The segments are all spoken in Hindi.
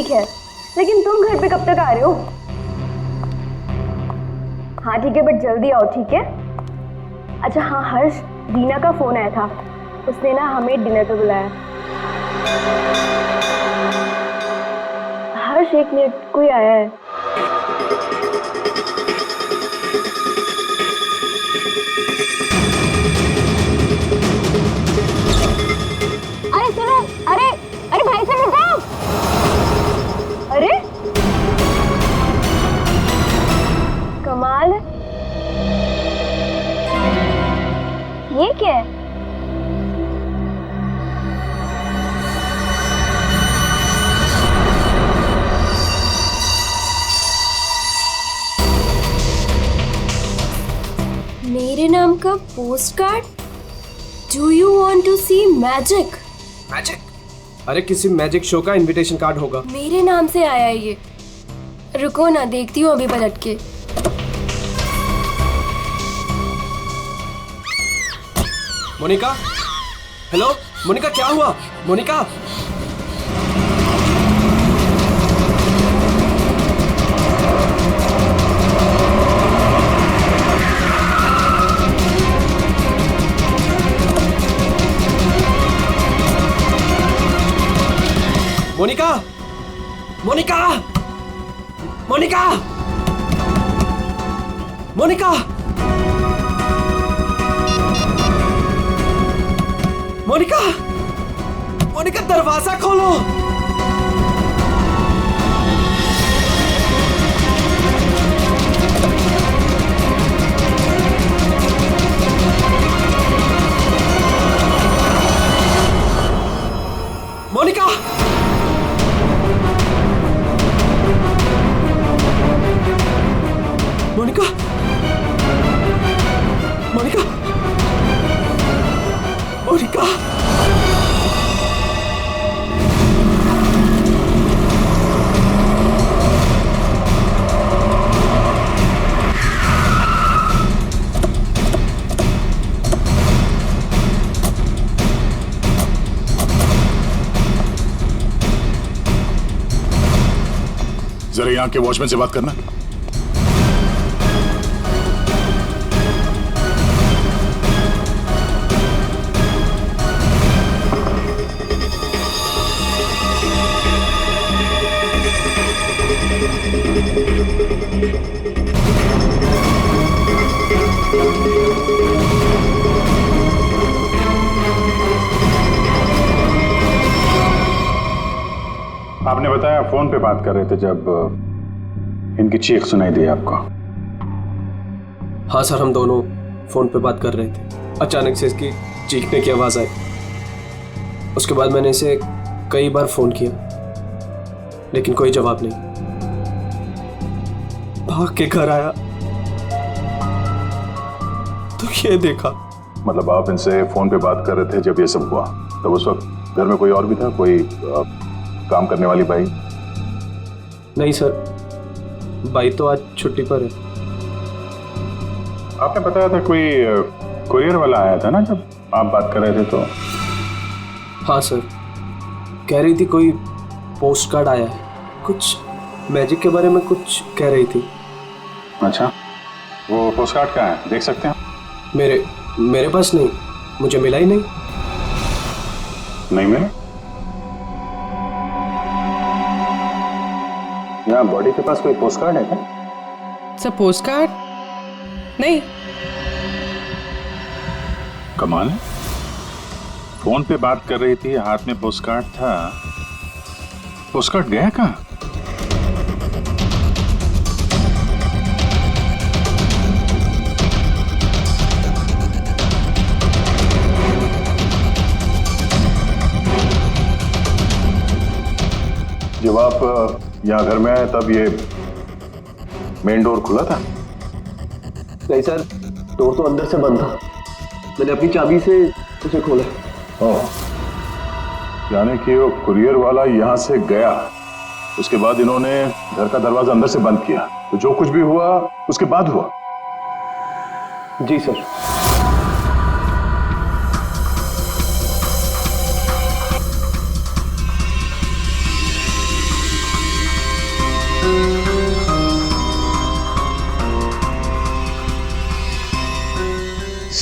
ठीक है, लेकिन तुम घर पे कब तक आ रहे हो? हाँ ठीक है, बट जल्दी आओ, ठीक है? अच्छा हाँ हर्ष, दीना का फोन आया था, उसने ना हमें डिनर पे बुलाया। हर्ष एक मिनट, कोई आया है। अरे सुनो, अरे अरे भाई साहब रुको। अरे कमाल है, ये क्या है? मेरे नाम का postcard? Do you want to see magic? Magic? अरे किसी मैजिक शो का इनविटेशन कार्ड होगा। मेरे नाम से आया है ये। रुको ना, देखती हूँ अभी पलट के। मोनिका, हेलो मोनिका, क्या हुआ? मोनिका, मोनिका, मोनिका, मोनिका, मोनिका, मोनिका, मोनिका, दरवाजा खोलो। मोनिका, मोनिका, मोनिका, मोनिका, जरा यहाँ के वॉचमैन से बात करना। आपने बताया फोन पे बात कर रहे थे जब इनकी चीख सुनाई दी आपको। हाँ सर, हम दोनों फोन पे बात कर रहे थे। अचानक से इसकी चीखने की आवाज आई। उसके बाद मैंने इसे कई बार फोन किया, लेकिन कोई जवाब नहीं। भाग के घर आया तो ये देखा। मतलब आप इनसे फोन पे बात कर रहे थे जब ये सब हुआ, तब उस वक्त घर में कोई और भी था? कोई काम करने वाली बाई? नहीं सर, बाई तो आज छुट्टी पर है। आपने बताया था कोई कुरियर वाला आया था ना जब आप बात कर रहे थे तो? हाँ सर, कह रही थी कोई पोस्ट कार्ड आया है, कुछ मैजिक के बारे में कुछ कह रही थी। अच्छा, वो पोस्ट कार्ड कहाँ है, देख सकते हैं? मेरे पास नहीं, मुझे मिला ही नहीं। नहीं मिला? यहाँ बॉडी के पास कोई पोस्ट कार्ड है क्या? सर पोस्ट कार्ड नहीं। कमाल है, फोन पे बात कर रही थी, हाथ में पोस्ट कार्ड था। पोस्ट कार्ड गया कहाँ? जब आप यहाँ घर में आए तब ये मेन डोर खुला था? नहीं सर, डोर तो अंदर से बंद था। मैंने अपनी चाबी से उसे खोला। ओह, यानी कि वो कुरियर वाला यहाँ से गया, उसके बाद इन्होंने घर का दरवाजा अंदर से बंद किया, तो जो कुछ भी हुआ उसके बाद हुआ? जी सर।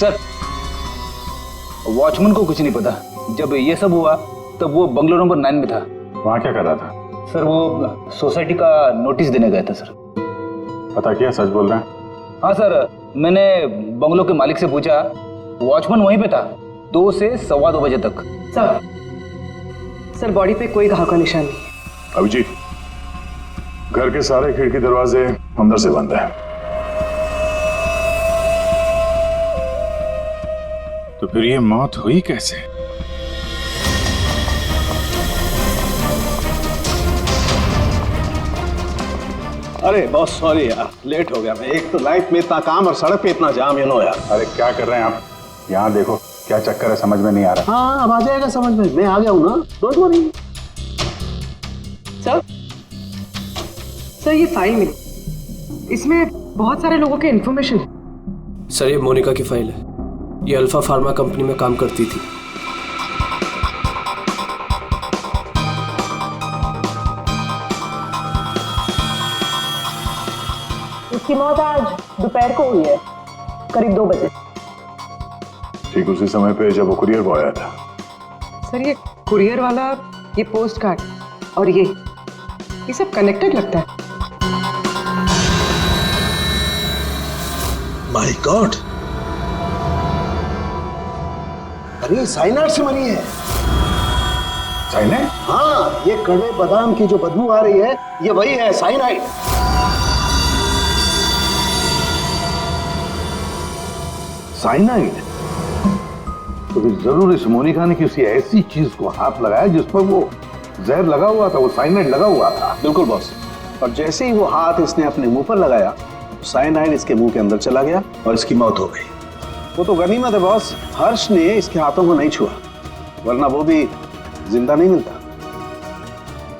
सर, वॉचमैन को कुछ नहीं पता। जब ये सब हुआ तब वो बंगलो नंबर 9 में था। वहाँ क्या कर रहा था? सर वो सोसाइटी का नोटिस देने गया था सर। पता किया, सच बोल रहे हैं? हाँ सर, मैंने बंगलो के मालिक से पूछा, वॉचमैन वहीं पे था 2 से 2:15 बजे तक। सर बॉडी पे कोई घाव का निशान नहीं है। अभिजीत, घर के सारे खिड़की दरवाजे अंदर से बंद है। तो फिर ये मौत हुई कैसे? अरे बहुत सॉरी यार, लेट हो गया मैं। एक तो लाइफ में इतना काम और सड़क पे इतना जाम यार। अरे क्या कर रहे हैं आप? यहाँ देखो क्या चक्कर है, समझ में नहीं आ रहा। हाँ अब आ जाएगा समझ में, मैं आ गया हूँ ना, डोंट वरी। सर ये फाइल मिली, इसमें बहुत सारे लोगों के इन्फॉर्मेशन। सर ये मोनिका की फाइल है। ये अल्फा फार्मा कंपनी में काम करती थी। उसकी मौत आज दोपहर को हुई है, करीब 2 बजे। ठीक उसी समय पे जब वो कुरियर बॉय आया था। सर ये कुरियर वाला, ये पोस्ट कार्ड और ये सब कनेक्टेड लगता है। माय गॉड, अरे साइनाइड से मरी है। साइनाइड? हाँ, ये कड़वे बादाम की जो बदबू आ रही है, ये वही है, साइनाइड। साइनाइड? तो फिर जरूर इस मोनिका ने किसी ऐसी चीज को हाथ लगाया जिस पर वो जहर लगा हुआ था, वो साइनाइड लगा हुआ था। बिल्कुल बॉस। और जैसे ही वो हाथ इसने अपने मुंह पर लगाया, साइनाइड इसके मुंह के अंदर चला गया और इसकी मौत हो गई। वो तो गनीमत है बॉस, हर्ष ने इसके हाथों को नहीं छुआ, वरना वो भी जिंदा नहीं मिलता।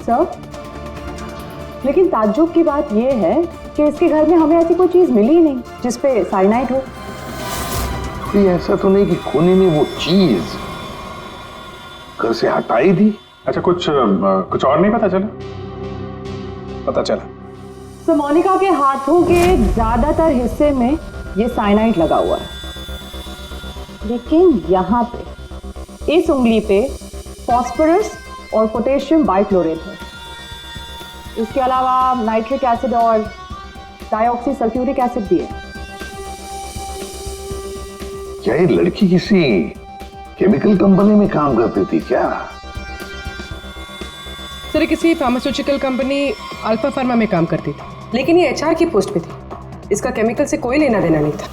सर, लेकिन ताज्जुब की बात यह है कि इसके घर में हमें ऐसी कोई चीज मिली ही नहीं जिसपे साइनाइड हो। ऐसा तो नहीं कि खूनी ने वो चीज घर से हटाई थी? अच्छा, कुछ और नहीं पता चला? पता चला तो मोनिका के हाथों के ज्यादातर हिस्से में ये साइनाइड लगा हुआ है, लेकिन यहाँ पे इस उंगली पे फास्फोरस और पोटेशियम बाइक्लोरेट है। इसके अलावा नाइट्रिक एसिड और डाइऑक्सी सल्फ्यूरिक एसिड भी है। क्या ये लड़की किसी केमिकल कंपनी में काम करती थी क्या? सर किसी फार्मास्यूटिकल कंपनी अल्फा फार्मा में काम करती थी, लेकिन ये एचआर की पोस्ट पे थी। इसका केमिकल से कोई लेना देना नहीं था।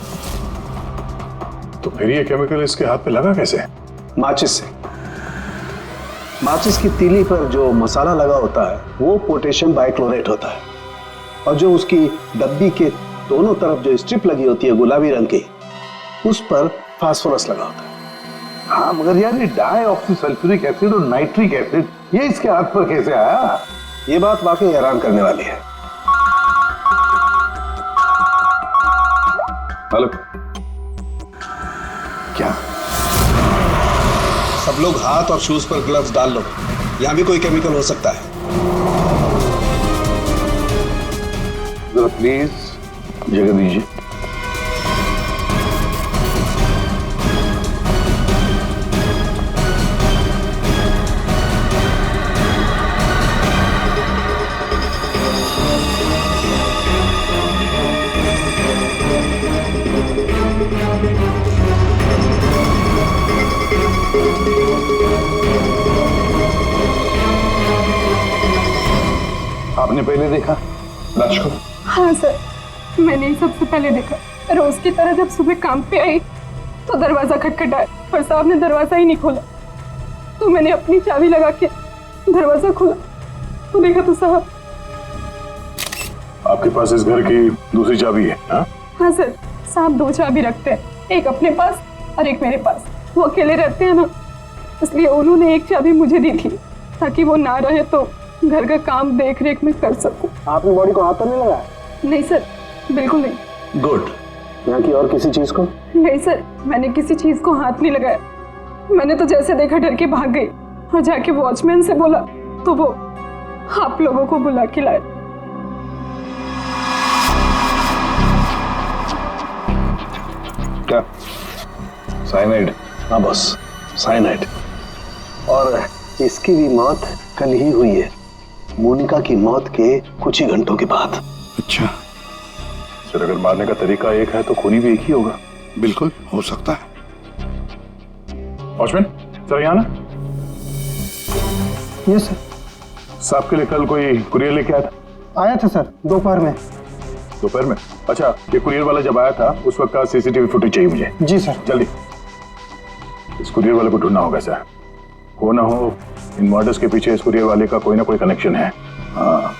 तो फिर ये केमिकल इसके हाथ पे लगा कैसे? माचिस से। माचिस की तीली पर जो मसाला लगा होता है वो पोटेशियम बाइक्लोरेट होता है, और जो उसकी डब्बी के दोनों तरफ जो स्ट्रिप लगी होती है गुलाबी रंग की, उस पर फास्फोरस लगा होता है। हाँ, मगर यार ये डाइऑक्सी सल्फ्यूरिक एसिड और नाइट्रिक एसिड ये इसके हाथ पर कैसे आया? ये बात वाकई हैरान करने वाली है। हेलो, क्या? सब लोग हाथ और शूज पर ग्लव्स डाल लो, यहां भी कोई केमिकल हो सकता है। जरा प्लीज जगह दीजिए। आपने पहले देखा लाश को? हाँ सर, मैंने ही सबसे पहले देखा। रोज की तरह जब सुबह काम पे आई तो दरवाजा खटखटाया पर साहब ने दरवाजा ही नहीं खोला, तो मैंने अपनी चाबी लगा के दरवाजा खोला तो देखा तो साहब। आपके पास इस घर की दूसरी चाबी है? हाँ सर, साहब 2 चाबी रखते हैं, एक अपने पास और एक मेरे पास। वो अकेले रहते हैं ना, इसलिए उन्होंने एक चाबी मुझे दी थी ताकि वो ना रहे तो घर का काम देख रेख में कर सकूं। आपने बॉडी को हाथ तो नहीं लगाया? नहीं सर, बिल्कुल नहीं। गुड। यहाँ की और किसी चीज को? नहीं सर, मैंने किसी चीज को हाथ नहीं लगाया। मैंने तो जैसे देखा डर के भाग गई और जाके वॉचमैन से बोला तो वो आप लोगों को बुला के लाए। क्या साइनाइड। हाँ बॉस, साइनाइड। और इसकी भी मौत कल ही हुई है, मोनिका की मौत के कुछ ही घंटों के बाद। अच्छा सर, अगर मारने का तरीका एक है तो खूनी भी एक ही होगा। बिल्कुल हो सकता है। वॉचमैन सर, यहाँ ना। Yes sir. साहब के लिए कल कोई कुरियर लेके आया था? आया था सर, दोपहर में। दोपहर में? अच्छा, ये कुरियर वाला जब आया था उस वक्त का सीसीटीवी फुटेज चाहिए मुझे। जी सर। जल्दी। इस कुरियर वाले को ढूंढना होगा सर। हो ना हो इन मर्डर्स के पीछे इस कुरियर वाले का कोई ना कोई कनेक्शन है। हाँ।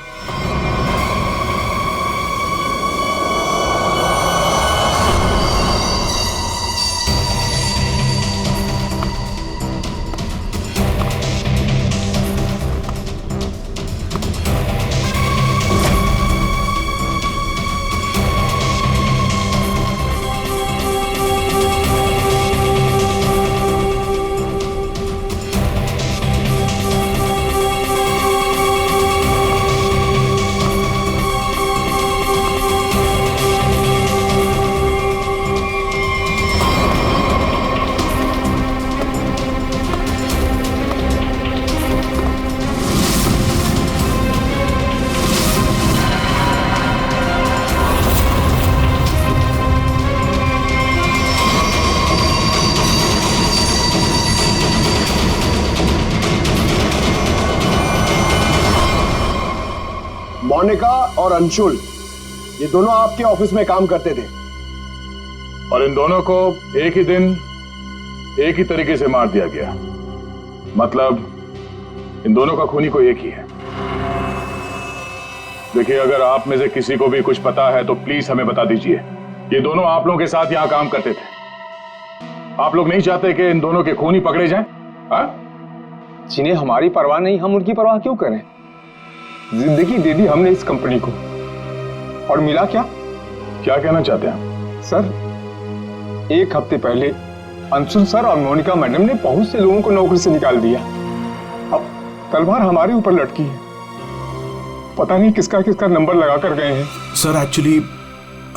मोनिका और अंशुल, ये दोनों आपके ऑफिस में काम करते थे और इन दोनों को एक ही दिन एक ही तरीके से मार दिया गया। मतलब इन दोनों का खूनी कोई एक ही है। देखिए, अगर आप में से किसी को भी कुछ पता है तो प्लीज हमें बता दीजिए। ये दोनों आप लोगों के साथ यहां काम करते थे। आप लोग नहीं चाहते कि इन दोनों के खूनी पकड़े जाएं? जिन्हें हमारी परवाह नहीं, हम उनकी परवाह क्यों करें? जिंदगी दे दी हमने इस कंपनी को, और मिला क्या? क्या कहना चाहते हैं सर, एक हफ्ते पहले अंशुल सर और मोनिका मैडम ने बहुत से लोगों को नौकरी से निकाल दिया। अब तलवार हमारे ऊपर लटकी है। पता नहीं किसका किसका नंबर लगा कर गए हैं। सर एक्चुअली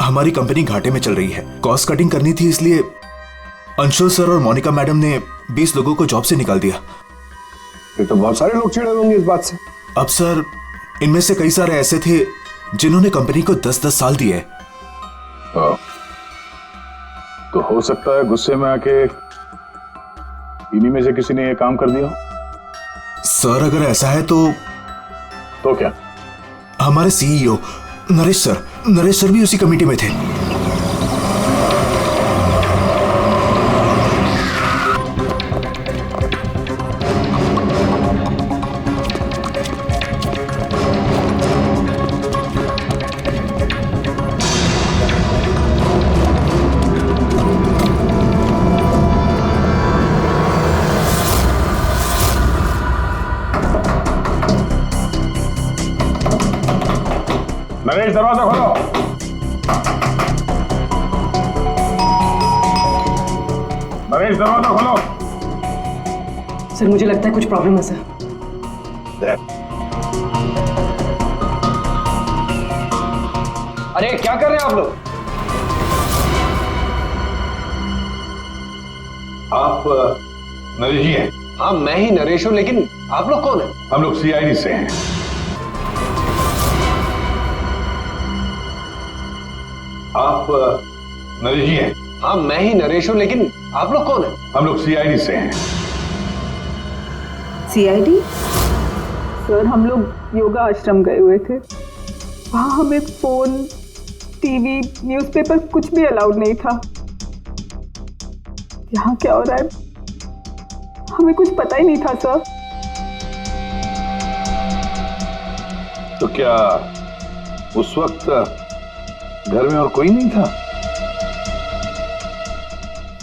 हमारी कंपनी घाटे में चल रही है, कॉस्ट कटिंग करनी थी, इसलिए अंशुल सर और मोनिका मैडम ने 20 लोगों को जॉब से निकाल दिया। फिर तो बहुत सारे लोग चिढ़े होंगे इस बात से। अब सर, इनमें से कई सारे ऐसे थे जिन्होंने कंपनी को 10-10 साल दिए। तो हो सकता है गुस्से में आके इन्हीं में से किसी ने ये काम कर दिया। सर अगर ऐसा है तो क्या? हमारे सीईओ नरेश सर भी उसी कमेटी में थे। नरेश, दरवाजा खोलो। नरेश, दरवाजा खोलो। सर मुझे लगता है कुछ प्रॉब्लम है सर। अरे क्या कर रहे हैं आप लोग? आप नरेश जी हैं? हाँ, मैं ही नरेश हूं, लेकिन आप लोग कौन हैं? हम लोग सीआईडी से हैं। आप नरेश जी हैं? हाँ, मैं ही नरेश हूं, लेकिन आप लोग कौन हैं? हम लोग सीआईडी से हैं। सीआईडी? सर, हम लोग योगा आश्रम गए हुए थे। वहाँ हमें फोन, टीवी, न्यूज़पेपर कुछ भी अलाउड नहीं था। यहाँ क्या हो रहा है हमें कुछ पता ही नहीं था सर। तो क्या उस वक्त घर में और कोई नहीं था?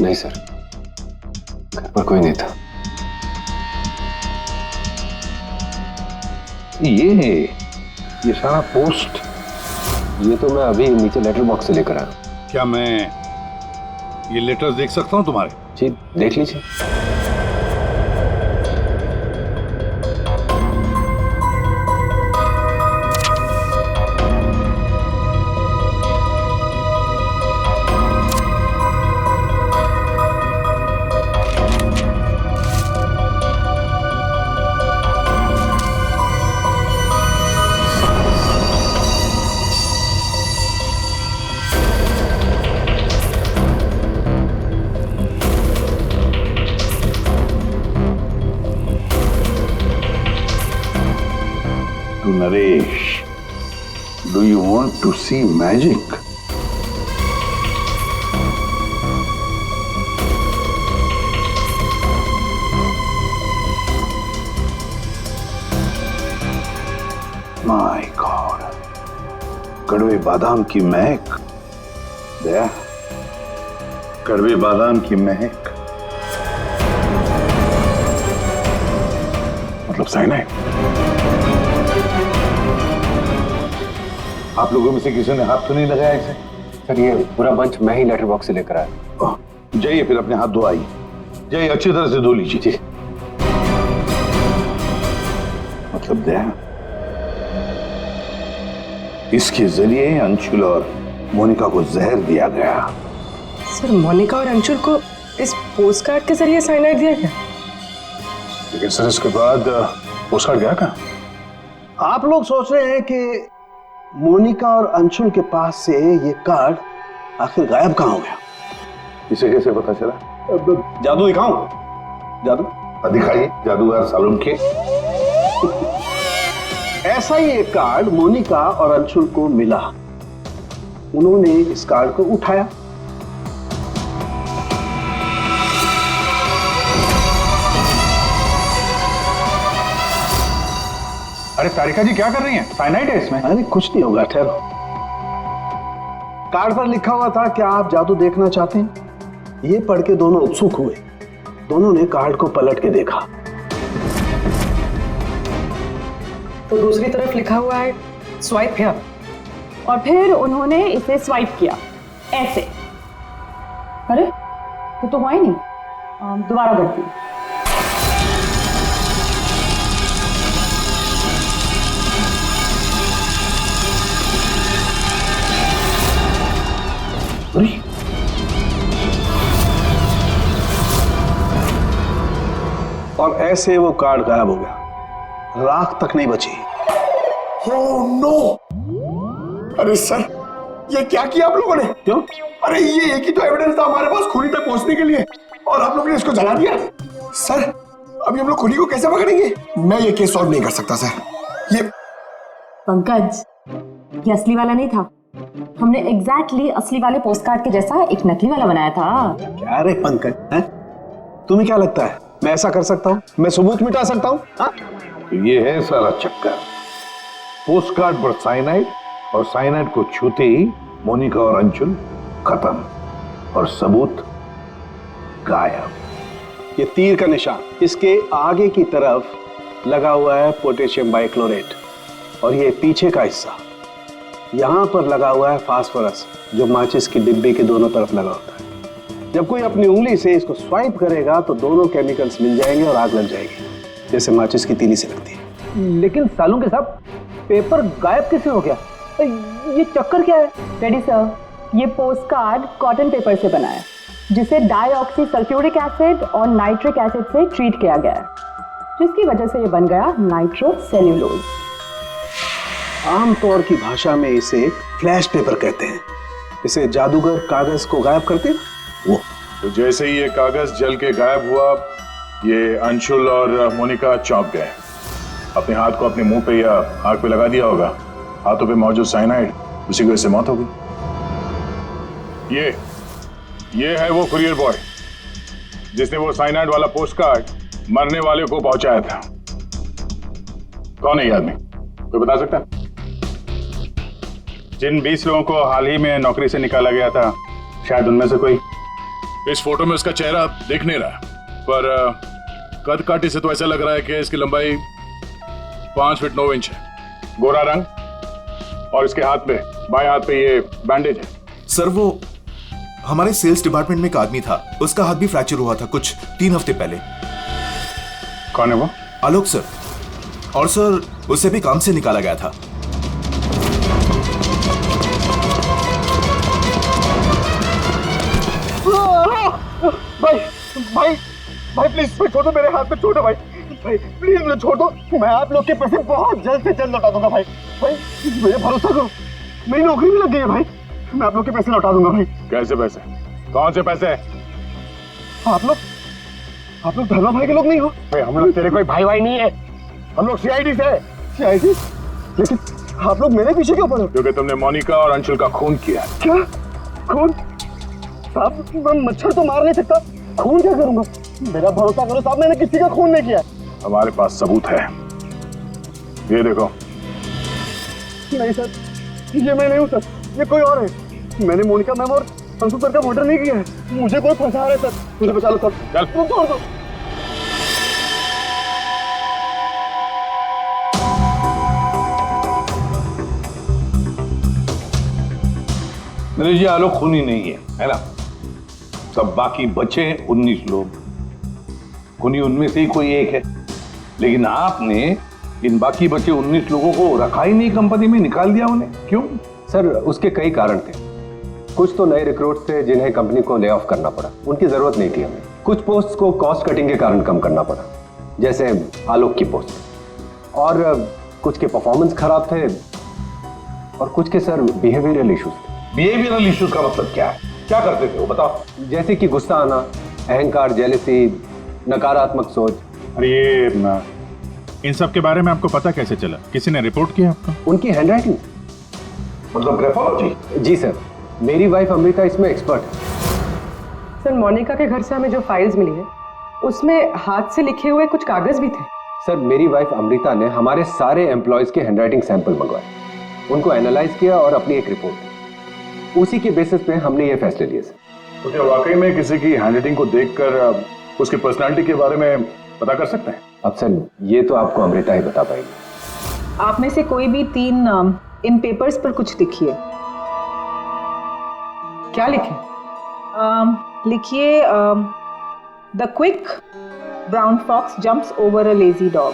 नहीं सर, घर पर कोई नहीं था। ये सारा पोस्ट, ये तो मैं अभी नीचे लेटर बॉक्स से लेकर आया। क्या मैं ये लेटर्स देख सकता हूँ तुम्हारे? जी, देख लीजिए। Naresh, do you want to see magic? My god, कड़वे बादाम की महक। दया, कड़वे बादाम की महक मतलब साइनाइड। आप लोगों में से किसी ने हाथ तो नहीं लगाया इसे? सर ये पूरा बंच मैं ही लेटर बॉक्स से लेकर आया। जाइए फिर अपने हाथ धो आइए, जाइए अच्छी तरह से धो लीजिए। मतलब दया, इसके जरिए अंशुल और मोनिका को जहर दिया गया। सर मोनिका और अंशुल को इस पोस्टकार्ड के जरिए साइनाइड दिया गया? लेकिन सर इसके बाद पोस्टकार्ड गया कहाँ? आप लोग सोच रहे हैं कि मोनिका और अंशुल के पास से ये कार्ड आखिर गायब कहाँ हो गया? इसे कैसे पता चला? जादू दिखाऊं? जादू दिखाइए, जादूगर सालून के। ऐसा ही एक कार्ड मोनिका और अंशुल को मिला। उन्होंने इस कार्ड को उठाया। अरे तारिका जी क्या कर रही हैं? साइनाइड है इसमें। अरे कुछ नहीं होगा, ठहरो। कार्ड पर लिखा हुआ था, क्या आप जादू देखना चाहते हैं? ये पढ़ के दोनों उत्सुक हुए। दोनों ने कार्ड को पलट के देखा तो दूसरी तरफ लिखा हुआ है स्वाइप हियर। और फिर उन्होंने इसे स्वाइप किया ऐसे। अरे ये तो हुआ ही नहीं। दोबारा करती हूँ। और ऐसे वो कार्ड गायब हो गया, राख तक नहीं बची। Oh no! अरे सर, ये क्या किया आप लोगों ने? क्यों? अरे ये एक ही तो एविडेंस था हमारे पास खूनी तक पहुंचने के लिए, और आप लोगों ने इसको जला दिया। सर, अभी हम लोग खूनी को कैसे पकड़ेंगे? मैं ये केस सॉल्व नहीं कर सकता सर। ये पंकज, ये असली वाला नहीं था। हमने एग्जैक्टली असली वाले पोस्टकार्ड के जैसा एक नकली वाला बनाया था। क्या रे पंकज, हैं? तुम्हें क्या लगता है मैं ऐसा कर सकता हूँ? मैं सबूत मिटा सकता हूँ? ये है सारा चक्कर। पोस्टकार्ड पर साइनाइड, और साइनाइड को छूते ही मोनिका और अंशुल खत्म, और सबूत गायब। ये तीर का निशान इसके आगे की तरफ लगा हुआ है पोटेशियम बाइक्लोरेट, और ये पीछे का हिस्सा यहां पर लगा हुआ है फास्फोरस, जो माचिस की डिब्बे के दोनों तरफ लगा होता है। जब कोई अपनी उंगली से इसको स्वाइप करेगा तो दोनों केमिकल्स मिल जाएंगे और आग लग जाएगी, जैसे माचिस की तीली से लगती है। लेकिन सालों के साथ पेपर गायब कैसे हो गया? ये चक्कर क्या है? रेडी सर, ये पोस्टकार्ड कॉटन पेपर से बना है, जिसे डाईऑक्सी सल्फ्यूरिक एसिड और नाइट्रिक एसिड से ट्रीट किया गया है, जिसकी वजह से ये बन गया नाइट्रोसेल्यूलोज। आमतौर की भाषा में इसे फ्लैश पेपर कहते हैं। इसे जादूगर कागज को गायब करते हैं वो। तो जैसे ही ये कागज जल के गायब हुआ, ये अंशुल और मोनिका चौंक गए। अपने हाथ को अपने मुंह पे या आंख पे लगा दिया होगा। हाथों पे मौजूद साइनाइड, उसी की वजह से मौत हो गई। ये है वो कुरियर बॉय जिसने वो साइनाइड वाला पोस्टकार्ड मरने वाले को पहुंचाया था। कौन है ये आदमी? कोई बता सकता है? जिन 20 लोगों को हाल ही में नौकरी से निकाला गया था, शायद उनमें से कोई। इस फोटो में उसका चेहरा दिख नहीं रहा, पर कद काठी से तो ऐसा लग रहा है कि इसकी लंबाई 5 फीट 9 इंच है। गोरा रंग, और इसके हाथ पे, बाएं हाथ पे ये बैंडेज है। सर वो हमारे सेल्स डिपार्टमेंट में एक आदमी था, उसका हाथ भी फ्रैक्चर हुआ था कुछ 3 हफ्ते पहले। कौन है वो? आलोक सर। और सर उसे भी काम से निकाला गया था। भाई प्लीज छोड़ दो, मेरे हाथ में छोड़ दो भाई प्लीज मुझे छोड़ दो। मैं आप लोग के पैसे बहुत जल्द से जल्द लौटा दूंगा भाई मुझे भरोसा करो, मेरी नौकरी भी लग गई है भाई, मैं आप लोग के पैसे लौटा दूंगा भाई। कैसे पैसे? कौन से पैसे? आप लोग धर्मा भाई के लोग नहीं हो? भाई हम लोग तेरे कोई भाई नहीं है, हम लोग सीआईडी से। सीआईडी? लेकिन आप लोग मेरे पीछे क्यों पड़े? क्योंकि तुमने मोनिका और अंशुल का खून किया है। क्या खून? साहब मैं मच्छर तो मार नहीं सकता, खून क्या करूंगा? मेरा भरोसा करो साहब, मैंने किसी का खून नहीं किया। हमारे पास सबूत है, ये देखो। नहीं सर, ये मैं नहीं हूँ सर, ये कोई और है। मैंने मोनिका मैम और अंशु सर का मर्डर नहीं किया है। मुझे कोई फंसा रहा है सर, मुझे बचा लो सर। चल छोड़ दो। नरेश जी, आलोक खूनी नहीं है ना? सब बाकी बचे 19 लोग, खूनी उनमें से ही कोई एक है। लेकिन आपने इन बाकी बचे 19 लोगों को रखा ही नहीं कंपनी में, निकाल दिया उन्हें, क्यों? सर उसके कई कारण थे। कुछ तो नए रिक्रूट थे जिन्हें कंपनी को ले ऑफ करना पड़ा, उनकी जरूरत नहीं थी हमें। कुछ पोस्ट को कॉस्ट कटिंग के कारण कम करना पड़ा, जैसे आलोक की पोस्ट। और कुछ के परफॉर्मेंस खराब थे और कुछ के सर बिहेवियरल इश्यूज थे। बिहेवियरल इश्यूज का मतलब क्या है? क्या करते थे वो, बताओ। जैसे कि गुस्सा आना, अहंकार, जेलसी, नकारात्मक सोच। अरे ये इन सब के बारे में आपको पता कैसे चला? किसी ने रिपोर्ट किया आपको? उनकी हैंडराइटिंग। मतलब ग्राफोलॉजी? जी सर, मेरी वाइफ अमृता इसमें एक्सपर्ट है। सर मोनिका के घर से हमें जो फाइल्स मिली है उसमें हाथ से लिखे हुए कुछ कागज भी थे। सर मेरी वाइफ अमृता ने हमारे सारे एम्प्लॉयज के हैंडराइटिंग सैंपल मंगवाए, उनको एनालाइज किया और अपनी एक रिपोर्ट दी। उसी के बेसिस पे हमने ये फैसले लिए सर। तो क्या वाकई में किसी की हैंडराइटिंग को देखकर उसकी पर्सनालिटी के बारे में पता कर सकते हैं? अब सर ये तो आपको अमृता ही बता पाएगी। आप में से कोई भी 3 नाम इन पेपर्स पर कुछ लिखिए। क्या लिखे? लिखिए the quick brown fox jumps over a lazy dog.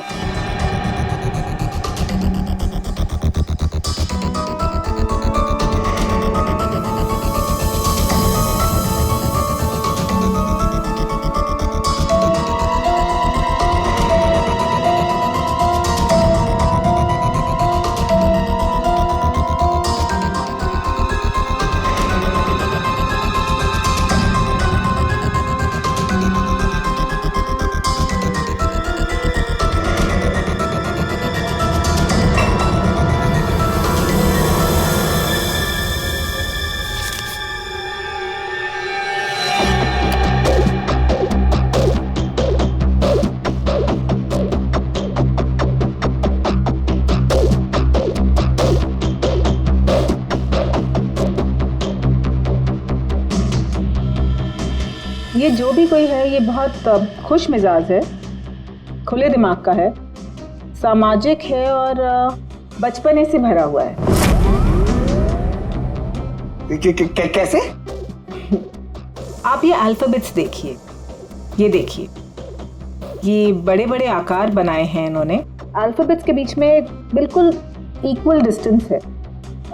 ये जो भी कोई है ये बहुत खुश मिजाज है, खुले दिमाग का है, सामाजिक है और बचपने से भरा हुआ है। कैसे? आप ये अल्फाबेट्स देखिए, ये देखिए, ये बड़े बड़े आकार बनाए हैं इन्होंने। अल्फाबेट्स के बीच में बिल्कुल इक्वल डिस्टेंस है।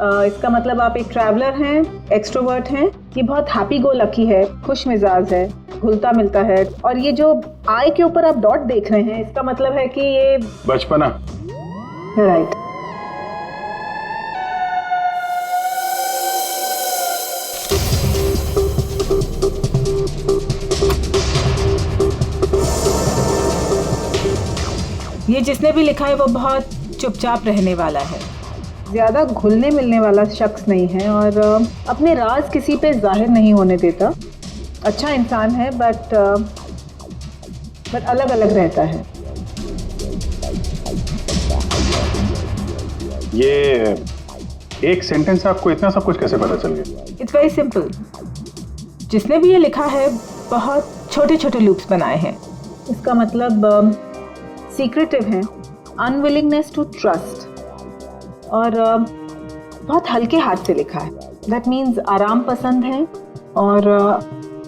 इसका मतलब आप एक ट्रैवलर हैं, एक्सट्रोवर्ट हैं, ये बहुत हैप्पी गो लकी है, खुश मिजाज है, घुलता मिलता है। और ये जो आई के ऊपर आप डॉट देख रहे हैं इसका मतलब है कि ये बचपना। राइट। ये जिसने भी लिखा है वो बहुत चुपचाप रहने वाला है, ज़्यादा घुलने मिलने वाला शख्स नहीं है और अपने राज किसी पे जाहिर नहीं होने देता। अच्छा इंसान है बट अलग अलग रहता है। ये एक सेंटेंस से आपको इतना सब कुछ कैसे पता चल गया? It's very simple. जिसने भी ये लिखा है बहुत छोटे छोटे लूप्स बनाए हैं। इसका मतलब सीक्रेटिव है, अनविलिंगनेस टू ट्रस्ट, और बहुत हल्के हाथ से लिखा है। दैट मीन्स आराम पसंद है और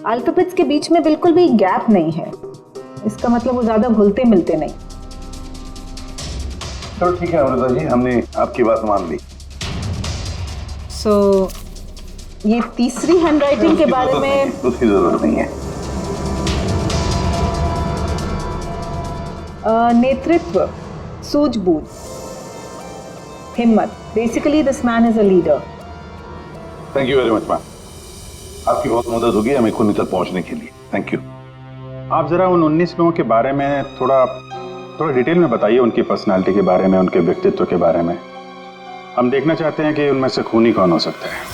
अल्फाबेट्स के बीच में बिल्कुल भी गैप नहीं है। इसका मतलब वो ज़्यादा घुलते मिलते नहीं। चलो ठीक है अमृता जी, हमने आपकी बात मान ली। सो ये तीसरी हैंडराइटिंग के बारे में उसकी जरूरत नहीं है। नेतृत्व, सूझबूझ, हिम्मत। Basically this man is a leader. Thank you very much ma'am, आपकी बहुत मदद होगी हमें खूनी तक पहुंचने के लिए। Thank you. आप जरा उन 19 लोगों के बारे में थोड़ा डिटेल में बताइए, उनकी पर्सनालिटी के बारे में, उनके व्यक्तित्व के बारे में। हम देखना चाहते हैं कि उनमें से खूनी कौन हो सकता है।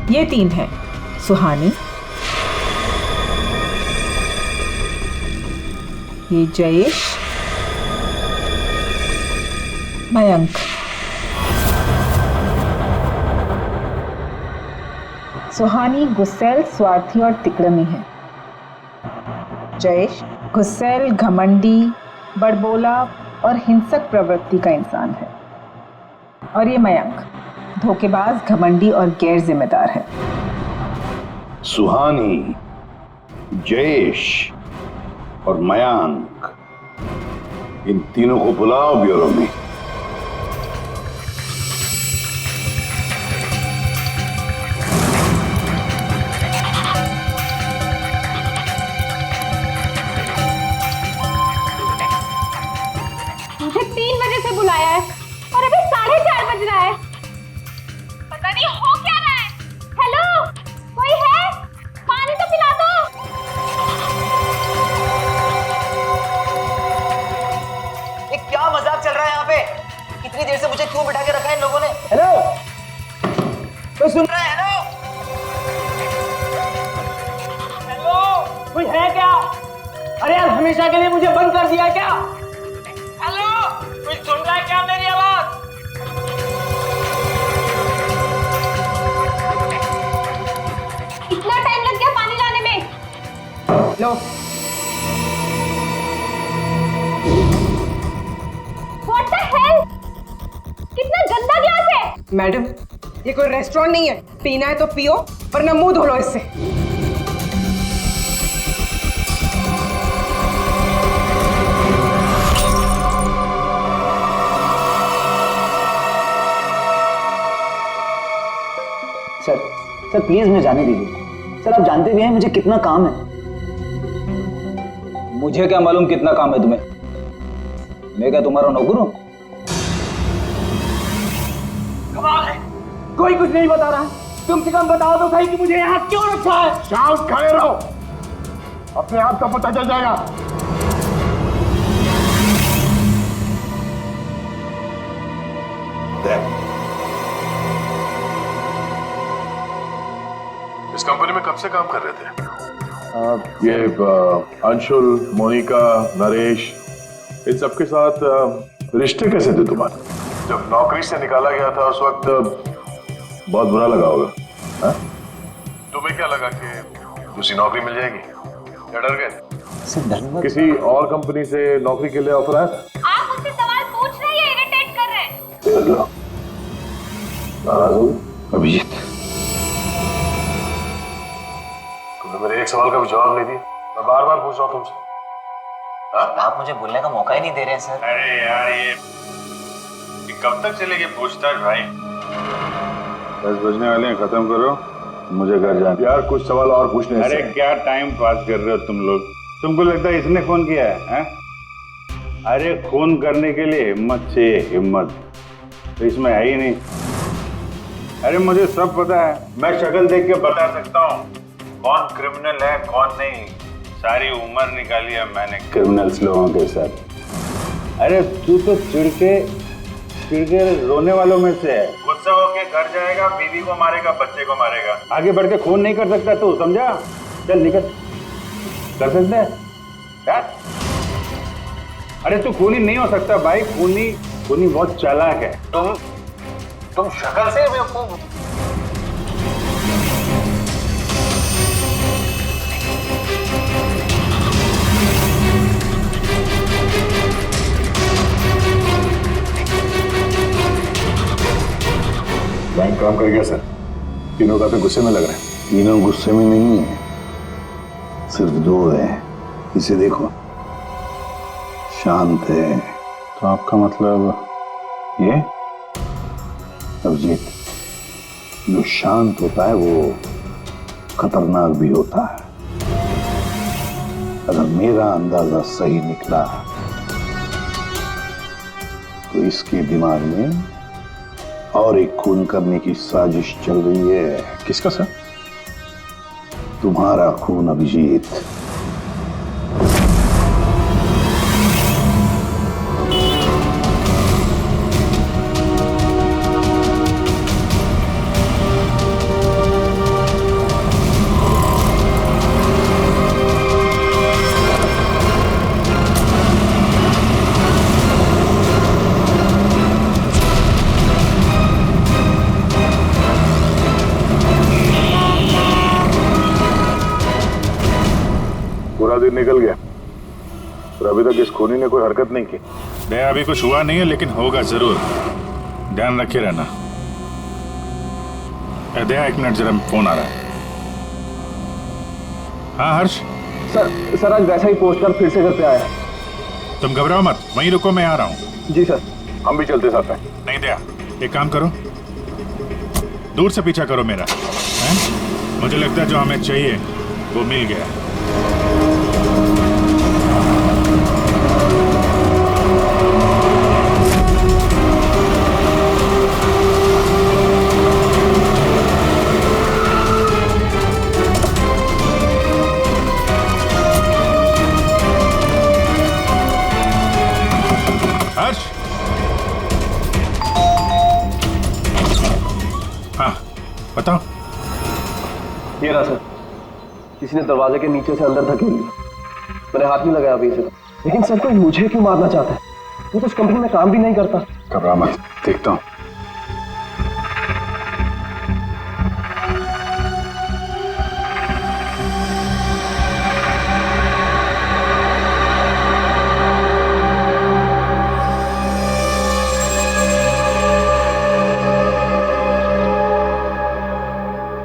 ये 3 है, सुहानी, ये जयेश, मयंक। सुहानी गुस्सैल, स्वार्थी और तिकड़मी है। जयेश गुस्सैल, घमंडी, बड़बोला और हिंसक प्रवृत्ति का इंसान है। और ये मयंक धोखेबाज, घमंडी और गैर जिम्मेदार है। सुहानी, जयेश और मयांक, इन तीनों को बुलाओ ब्यूरो में। मुझे 3 बजे से बुलाया है और अभी 4:30 बज रहा है। पता नहीं हो क्या रहा है। हेलो, कोई है? पानी तो पिला दो। ये क्या मजाक चल रहा है यहाँ पे? इतनी देर से मुझे क्यों बिठा के रखा है इन लोगों ने? हेलो, कोई सुन रहा है? हेलो, हेलो, कोई है क्या? अरे यार, हमेशा के लिए मुझे बंद कर दिया क्या? हेलो, कोई सुन रहा है क्या मेरी आवाज? इतना टाइम लग गया पानी लाने में। लो, What the hell? कितना गंदा ग्लास है। मैडम, ये कोई रेस्टोरेंट नहीं है। पीना है तो पियो, वरना मुंह धो लो इससे। सर प्लीज मुझे जाने दीजिए। सर, आप जानते भी हैं मुझे कितना काम है। मुझे क्या मालूम कितना काम है तुम्हें? मैं क्या तुम्हारा नौकर हूं? कमाल है, कोई कुछ नहीं बता रहा। कम से कम बताओ तो सही कि मुझे यहाँ क्यों रखा है। शांत खड़े रहो, अपने आप का पता चल जाएगा। इस कंपनी में कब से काम कर रहे थे? ये अंशुल, मोनिका, नरेश, इन सबके साथ रिश्ते कैसे थे तुम्हारे? जब नौकरी से निकाला गया था उस वक्त बहुत बुरा लगा होगा, हाँ? तुम्हें क्या लगा कि दूसरी नौकरी मिल जाएगी या डर गए? किसी और कंपनी से नौकरी के लिए ऑफर आया था? आप मुझसे सवाल पूछ रहे हैं, इरिटेट कर रहे हैं। अभिजीत, तुमने मेरे एक सवाल का भी जवाब नहीं दिया। मैं बार बार पूछ रहा हूँ तुमसे। आप मुझे बोलने का मौका ही नहीं दे रहे हैं सर। अरे यार, ये कब तक चलेगी पूछताछ भाई? 10 बजने वाले हैं, खत्म करो, मुझे घर जाना। यार कुछ सवाल और पूछने। अरे क्या टाइम पास कर रहे हो तुम लोग? तुमको लगता है इसने फोन किया है? अरे खून करने के लिए हिम्मत चाहिए, हिम्मत तो इसमें है ही नहीं। अरे मुझे सब पता है, मैं शक्ल देख के बता सकता हूँ कौन क्रिमिनल है कौन नहीं। सारी उम्र निकाली है मैंने क्रिमिनल्स लोगों के साथ। अरे तू तो चिढ़ के रोने वालों में से है। गुस्सा होके घर जाएगा, बीवी को मारेगा, बच्चे को मारेगा, आगे बढ़ के खून नहीं कर सकता तू, समझा? चल निकल, कर सकता है? अरे तू खूनी नहीं हो सकता भाई, खूनी बहुत चालाक है। तुम शक्ल से बेवकूफ। बैंक काम कर गया सर। तीनों काफी गुस्से में लग रहे हैं। तीनों गुस्से में नहीं है, सिर्फ 2 है। इसे देखो, शांत है, तो आपका मतलब ये? अभिजीत, जो शांत होता है वो खतरनाक भी होता है। अगर मेरा अंदाजा सही निकला तो इसके दिमाग में और एक खून करने की साजिश चल रही है। किसका सर? तुम्हारा खून अभिजीत। पूरा दिन निकल गया और अभी तक इस खूनी ने कोई हरकत नहीं की। दया, अभी कुछ हुआ नहीं है, लेकिन होगा जरूर। ध्यान रखे रहना। दया, 1 मिनट, जरा फोन आ रहा है। हाँ हर्ष। सर आज वैसा ही पोस्टर फिर से घर पे आया। तुम घबराओ मत, वहीं रुको, मैं आ रहा हूँ। जी सर। हम भी चलते साथ हैं। नहीं दया, एक काम करो, दूर से पीछा करो मेरा, हैं? मुझे लगता है जो हमें चाहिए वो मिल गया। हर्ष, हाँ बताओ। ये रहा सर, किसी ने दरवाजे के नीचे से अंदर धकेल लिया। मैंने हाथ नहीं लगाया अभी से, लेकिन सर कोई मुझे क्यों मारना चाहता है? वो तो उस कंपनी में काम भी नहीं करता। घबरा मत, देखता हूँ।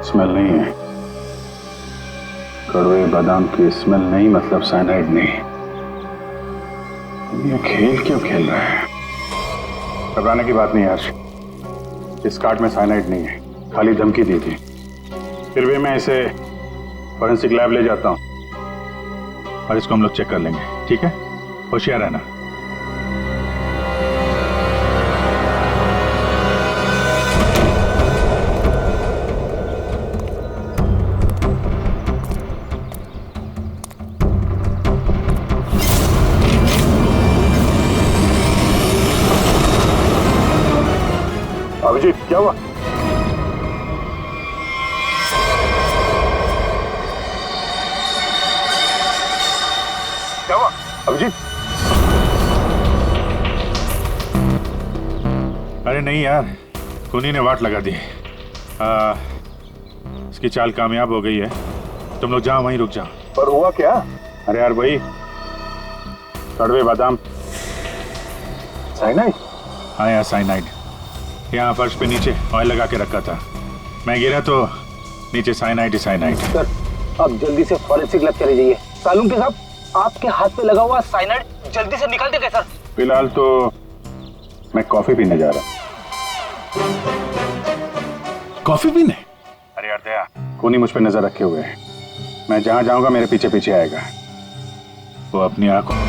स्मेल नहीं है, कड़वे बादाम की स्मेल नहीं, मतलब साइनाइड नहीं। ये खेल क्यों खेल रहा है? घबराने की बात नहीं हर्ष, इस कार्ड में साइनाइड नहीं है, खाली धमकी दी थी। फिर भी मैं इसे फॉरेंसिक लैब ले जाता हूँ और इसको हम लोग चेक कर लेंगे, ठीक है? होशियार रहना। अभिजीत, क्या हुआ? क्या हुआ अभिजीत? अरे नहीं यार, खूनी ने वाट लगा दी। इसकी चाल कामयाब हो गई है। तुम लोग जाओ, वहीं रुक जाओ। पर हुआ क्या? अरे यार वही कड़वे बादाम। साइनाइड? हाँ यार, साइनाइड। यहाँ फर्श पे नीचे ऑयल लगा के रखा था, मैं गिरा तो नीचे साइनाइड ही साइनाइड। सर आप जल्दी से फॉरेंसिक लैब चले जाइए। सालून के साहब, आपके हाथ पे लगा हुआ साइनाइड जल्दी से निकाल देगा सर। फिलहाल तो मैं कॉफी पीने जा रहा। कॉफी पीने? अरे यार दया, खूनी मुझ पे नजर रखे हुए है। मैं जहां जाऊंगा मेरे पीछे पीछे आएगा। वो अपनी आंखों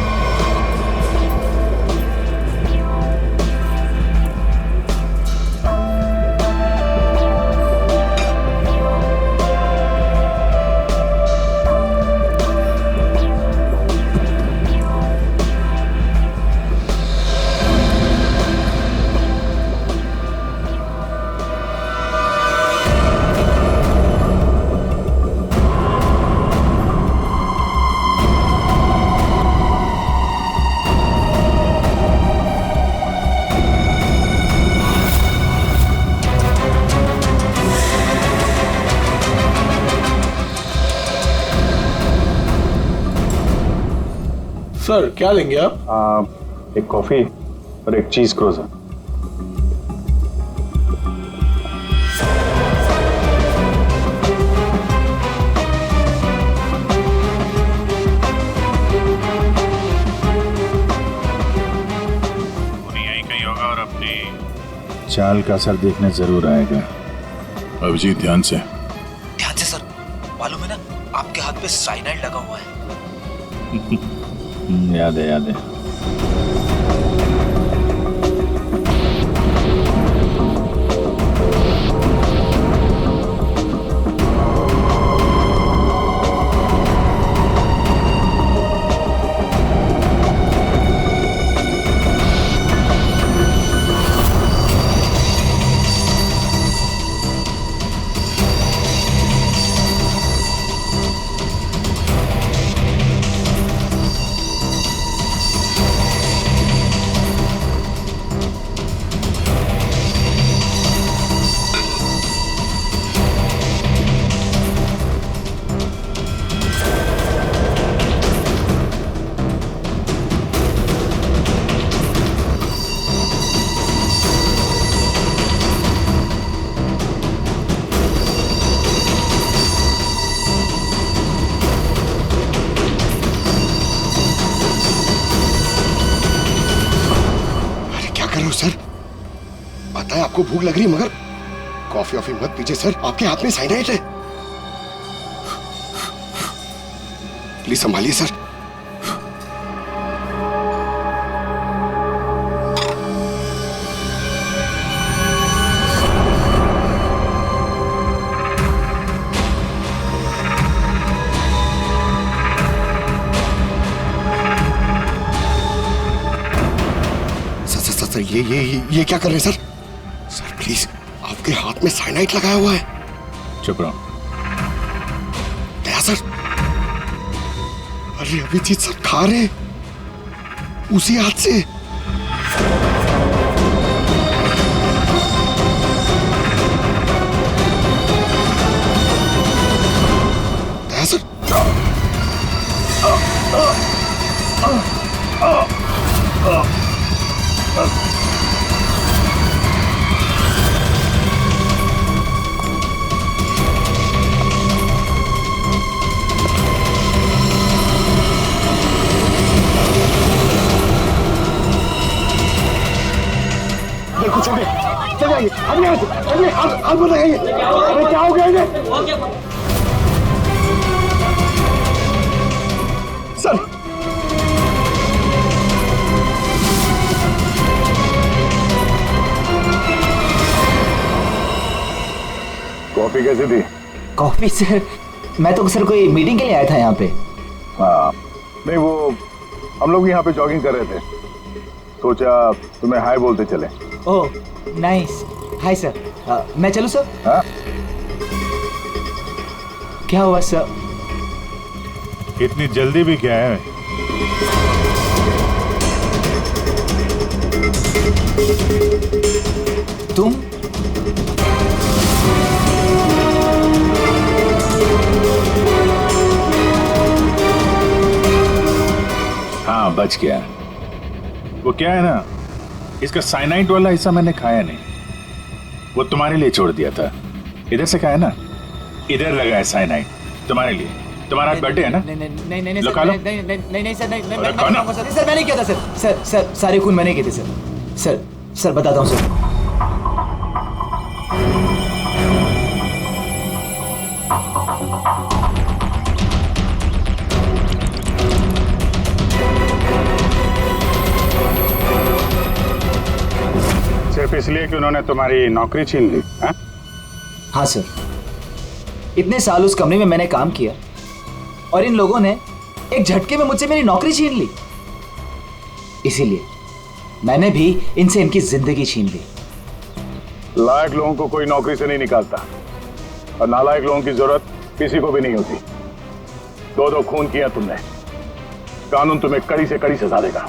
सर क्या लेंगे आप? एक कॉफी और एक चीज क्रोजर। चाल का असर देखने जरूर आएगा। अभिजीत ध्यान से। ध्यान से सर, मालूम है ना आपके हाथ पे साइनाइड लगा हुआ है। याद है, याद है। सर पता है आपको भूख लग रही है, मगर कॉफी वॉफी मत पीजिए सर, आपके हाथ में साइनाइड है। Please संभालिए sir. सर ये क्या कर रहे हैं सर? सर प्लीज, आपके हाथ में साइनाइड लगाया हुआ है। चुप रहो। क्या सर? अरे अभिजीत सर खा रहे उसी हाथ से। क्या सर? कुछ हो गया, चल जाइए अभी आप बताइए। अरे क्या हो गया इन्हें? सर कॉफी कैसी थी? कॉफी सर, मैं तो सर कोई मीटिंग के लिए आया था यहाँ पे। हाँ नहीं, वो हम लोग यहाँ पे जॉगिंग कर रहे थे, सोचा तुम्हें हाय बोलते चले। Oh nice, hi sir. मैं चलूँ सर? हाँ? क्या हुआ सर? इतनी जल्दी भी क्या है? तुम? हाँ बच गया। वो क्या है ना, इसका साइनाइड वाला हिस्सा मैंने खाया नहीं, वो तुम्हारे लिए छोड़ दिया था। इधर से खाया ना, इधर लगा है साइनाइड तुम्हारे लिए। तुम्हारा बर्थडे है ना? नहीं लगा लो। नहीं सर, सर मैंने किया था सर, सारे खून मैंने किए थे सर बताता हूँ सर। सिर्फ इसलिए कि उन्होंने तुम्हारी नौकरी छीन ली? हाँ सर, इतने साल उस कंपनी में मैंने काम किया और इन लोगों ने एक झटके में मुझसे मेरी नौकरी छीन ली। इसीलिए मैंने भी इनसे इनकी जिंदगी छीन ली। लायक लोगों को कोई नौकरी से नहीं निकालता, और नालायक लोगों की जरूरत किसी को भी नहीं होती। दो खून किया तुमने, कानून तुम्हें कड़ी से कड़ी सजा देगा।